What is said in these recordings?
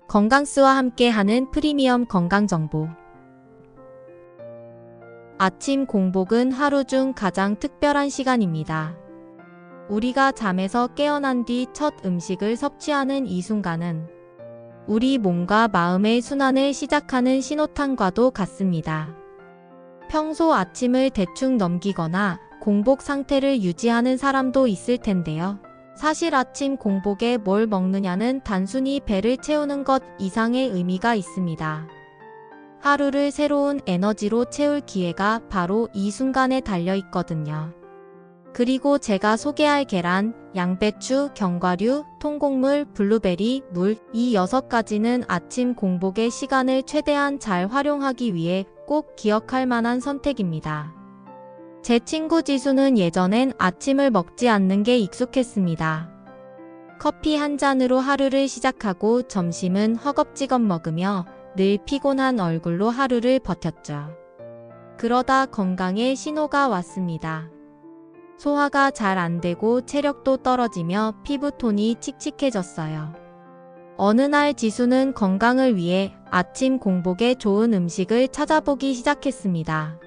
건강스와 함께하는 프리미엄 건강정보. 아침 공복은 하루 중 가장 특별한 시간입니다. 우리가 잠에서 깨어난 뒤 첫 음식을 섭취하는 이 순간은 우리 몸과 마음의 순환을 시작하는 신호탄과도 같습니다. 평소 아침을 대충 넘기거나 공복 상태를 유지하는 사람도 있을 텐데요. 사실 아침 공복에 뭘 먹느냐는 단순히 배를 채우는 것 이상의 의미가 있습니다. 하루를 새로운 에너지로 채울 기회가 바로 이 순간에 달려 있거든요. 그리고 제가 소개할 계란, 양배추, 견과류, 통곡물, 블루베리, 물, 이 6가지는 아침 공복의 시간을 최대한 잘 활용하기 위해 꼭 기억할 만한 선택입니다. 제 친구 지수는 예전엔 아침을 먹지 않는 게 익숙했습니다. 커피 한 잔으로 하루를 시작하고 점심은 허겁지겁 먹으며 늘 피곤한 얼굴로 하루를 버텼죠. 그러다 건강에 신호가 왔습니다. 소화가 잘 안 되고 체력도 떨어지며 피부톤이 칙칙해졌어요. 어느 날 지수는 건강을 위해 아침 공복에 좋은 음식을 찾아보기 시작했습니다.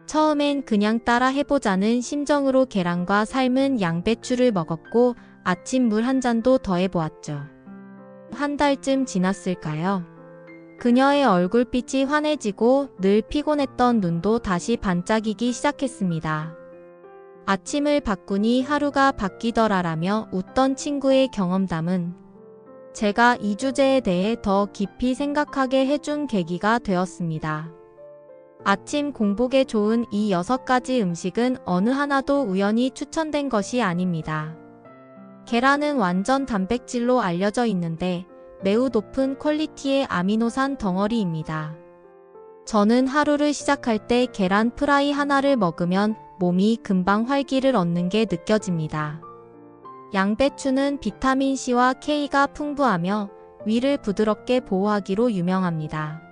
처음엔 그냥 따라 해보자는 심정으로 계란과 삶은 양배추를 먹었고 아침 물 한 잔도 더해보았죠. 한 달쯤 지났을까요? 그녀의 얼굴빛이 환해지고 늘 피곤했던 눈도 다시 반짝이기 시작했습니다. 아침을 바꾸니 하루가 바뀌더라라며 웃던 친구의 경험담은 제가 이 주제에 대해 더 깊이 생각하게 해준 계기가 되었습니다. 아침 공복에 좋은 이 6가지 음식은 어느 하나도 우연히 추천된 것이 아닙니다. 계란은 완전 단백질로 알려져 있는데 매우 높은 퀄리티의 아미노산 덩어리입니다. 저는 하루를 시작할 때 계란 프라이 하나를 먹으면 몸이 금방 활기를 얻는 게 느껴집니다. 양배추는 비타민C와 K가 풍부하며 위를 부드럽게 보호하기로 유명합니다.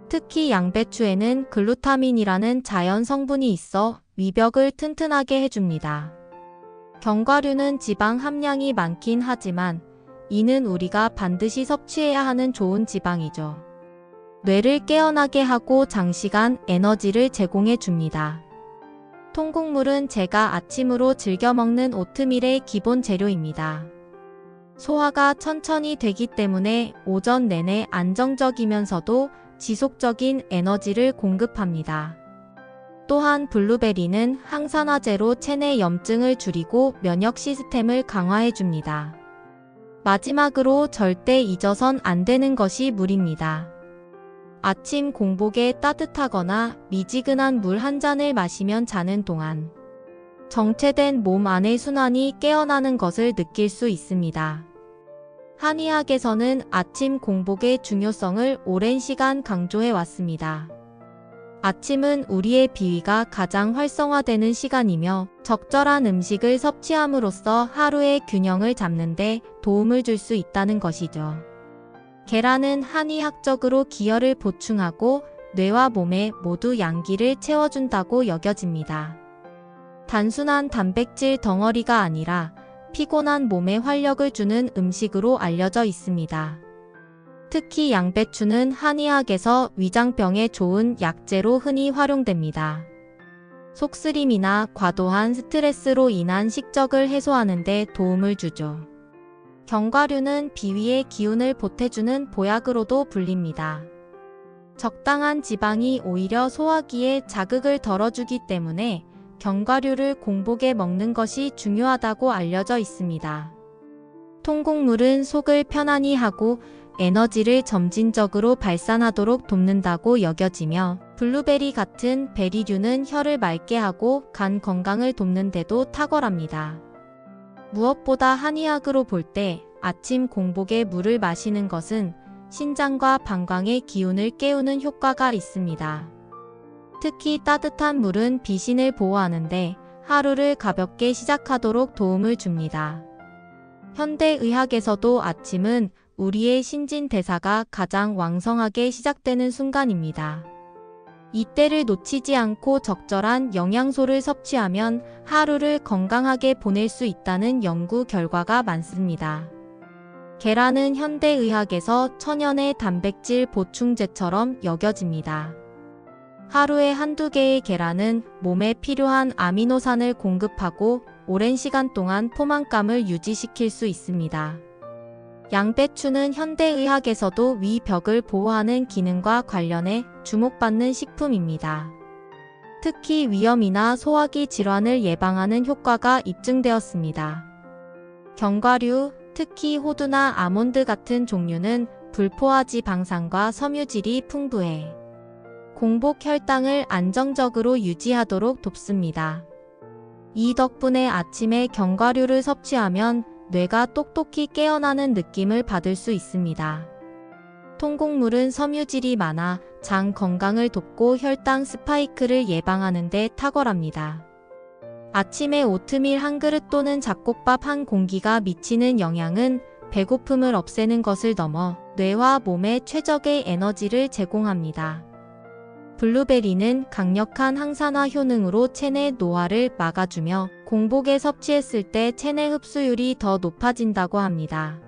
특히 양배추에는 글루타민이라는 자연 성분이 있어 위벽을 튼튼하게 해줍니다. 견과류는 지방 함량이 많긴 하지만 이는 우리가 반드시 섭취해야 하는 좋은 지방이죠. 뇌를 깨어나게 하고 장시간 에너지를 제공해 줍니다. 통곡물은 제가 아침으로 즐겨 먹는 오트밀의 기본 재료입니다. 소화가 천천히 되기 때문에 오전 내내 안정적이면서도 지속적인 에너지를 공급합니다. 또한 블루베리는 항산화제로 체내 염증을 줄이고 면역 시스템을 강화해줍니다. 마지막으로 절대 잊어선 안 되는 것이 물입니다. 아침 공복에 따뜻하거나 미지근한 물 한 잔을 마시면 자는 동안 정체된 몸 안의 순환이 깨어나는 것을 느낄 수 있습니다. 한의학에서는 아침 공복의 중요성을 오랜 시간 강조해 왔습니다. 아침은 우리의 비위가 가장 활성화되는 시간이며 적절한 음식을 섭취함으로써 하루의 균형을 잡는 데 도움을 줄 수 있다는 것이죠. 계란은 한의학적으로 기혈을 보충하고 뇌와 몸에 모두 양기를 채워준다고 여겨집니다. 단순한 단백질 덩어리가 아니라 피곤한 몸에 활력을 주는 음식으로 알려져 있습니다. 특히 양배추는 한의학에서 위장병에 좋은 약재로 흔히 활용됩니다. 속쓰림이나 과도한 스트레스로 인한 식적을 해소하는 데 도움을 주죠. 견과류는 비위의 기운을 보태주는 보약으로도 불립니다. 적당한 지방이 오히려 소화기에 자극을 덜어주기 때문에 견과류를 공복에 먹는 것이 중요하다고 알려져 있습니다. 통곡물은 속을 편안히 하고 에너지를 점진적으로 발산하도록 돕는다고 여겨지며 블루베리 같은 베리류는 혀를 맑게 하고 간 건강을 돕는 데도 탁월합니다. 무엇보다 한의학으로 볼 때 아침 공복에 물을 마시는 것은 신장과 방광의 기운을 깨우는 효과가 있습니다. 특히 따뜻한 물은 비신을 보호하는데 하루를 가볍게 시작하도록 도움을 줍니다. 현대의학에서도 아침은 우리의 신진대사가 가장 왕성하게 시작되는 순간입니다. 이때를 놓치지 않고 적절한 영양소를 섭취하면 하루를 건강하게 보낼 수 있다는 연구 결과가 많습니다. 계란은 현대의학에서 천연의 단백질 보충제처럼 여겨집니다. 하루에 한두 개의 계란은 몸에 필요한 아미노산을 공급하고 오랜 시간 동안 포만감을 유지시킬 수 있습니다. 양배추는 현대의학에서도 위벽을 보호하는 기능과 관련해 주목받는 식품입니다. 특히 위염이나 소화기 질환을 예방하는 효과가 입증되었습니다. 견과류, 특히 호두나 아몬드 같은 종류는 불포화 지방산과 섬유질이 풍부해 공복 혈당을 안정적으로 유지하도록 돕습니다. 이 덕분에 아침에 견과류를 섭취하면 뇌가 똑똑히 깨어나는 느낌을 받을 수 있습니다. 통곡물은 섬유질이 많아 장 건강을 돕고 혈당 스파이크를 예방하는 데 탁월합니다. 아침에 오트밀 한 그릇 또는 잡곡밥 한 공기가 미치는 영향은 배고픔을 없애는 것을 넘어 뇌와 몸에 최적의 에너지를 제공합니다. 블루베리는 강력한 항산화 효능으로 체내 노화를 막아주며 공복에 섭취했을 때 체내 흡수율이 더 높아진다고 합니다.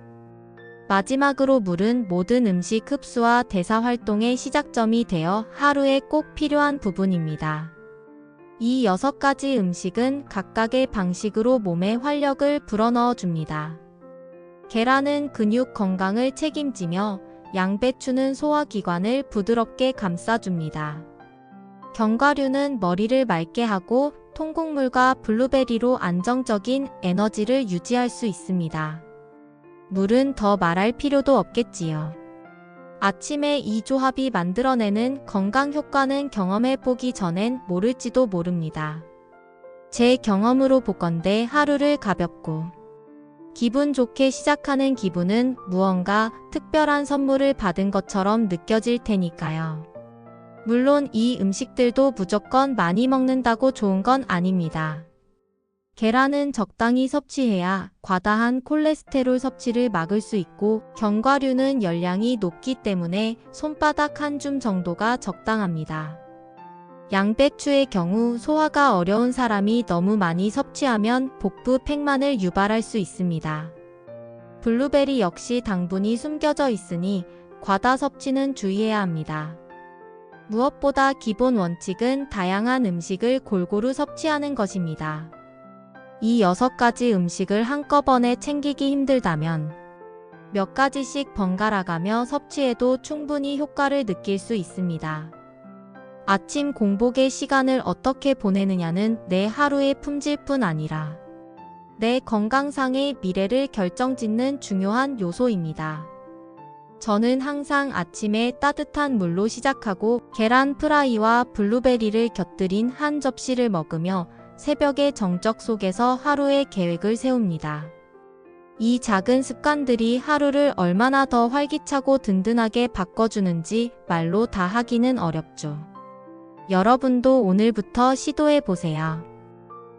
마지막으로 물은 모든 음식 흡수와 대사 활동의 시작점이 되어 하루에 꼭 필요한 부분입니다. 이 6가지 음식은 각각의 방식으로 몸에 활력을 불어넣어 줍니다. 계란은 근육 건강을 책임지며 양배추는 소화기관을 부드럽게 감싸줍니다. 견과류는 머리를 맑게 하고 통곡물과 블루베리로 안정적인 에너지를 유지할 수 있습니다. 물은 더 말할 필요도 없겠지요. 아침에 이 조합이 만들어내는 건강 효과는 경험해보기 전엔 모를지도 모릅니다. 제 경험으로 보건대 하루를 가볍고 기분 좋게 시작하는 기분은 무언가 특별한 선물을 받은 것처럼 느껴질 테니까요. 물론 이 음식들도 무조건 많이 먹는다고 좋은 건 아닙니다. 계란은 적당히 섭취해야 과다한 콜레스테롤 섭취를 막을 수 있고 견과류는 열량이 높기 때문에 손바닥 한 줌 정도가 적당합니다. 양배추의 경우 소화가 어려운 사람이 너무 많이 섭취하면 복부 팽만을 유발할 수 있습니다. 블루베리 역시 당분이 숨겨져 있으니 과다 섭취는 주의해야 합니다. 무엇보다 기본 원칙은 다양한 음식을 골고루 섭취하는 것입니다. 이 6가지 음식을 한꺼번에 챙기기 힘들다면 몇 가지씩 번갈아가며 섭취해도 충분히 효과를 느낄 수 있습니다. 아침 공복의 시간을 어떻게 보내느냐는 내 하루의 품질뿐 아니라 내 건강상의 미래를 결정짓는 중요한 요소입니다. 저는 항상 아침에 따뜻한 물로 시작하고 계란 프라이와 블루베리를 곁들인 한 접시를 먹으며 새벽의 정적 속에서 하루의 계획을 세웁니다. 이 작은 습관들이 하루를 얼마나 더 활기차고 든든하게 바꿔주는지 말로 다 하기는 어렵죠. 여러분도 오늘부터 시도해보세요.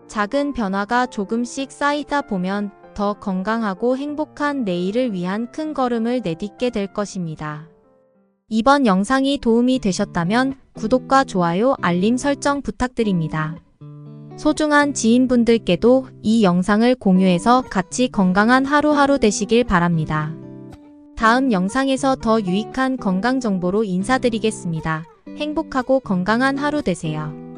작은 변화가 조금씩 쌓이다 보면 더 건강하고 행복한 내일을 위한 큰 걸음을 내딛게 될 것입니다. 이번 영상이 도움이 되셨다면 구독과 좋아요, 알림 설정 부탁드립니다. 소중한 지인분들께도 이 영상을 공유해서 같이 건강한 하루하루 되시길 바랍니다. 다음 영상에서 더 유익한 건강 정보로 인사드리겠습니다. 행복하고 건강한 하루 되세요.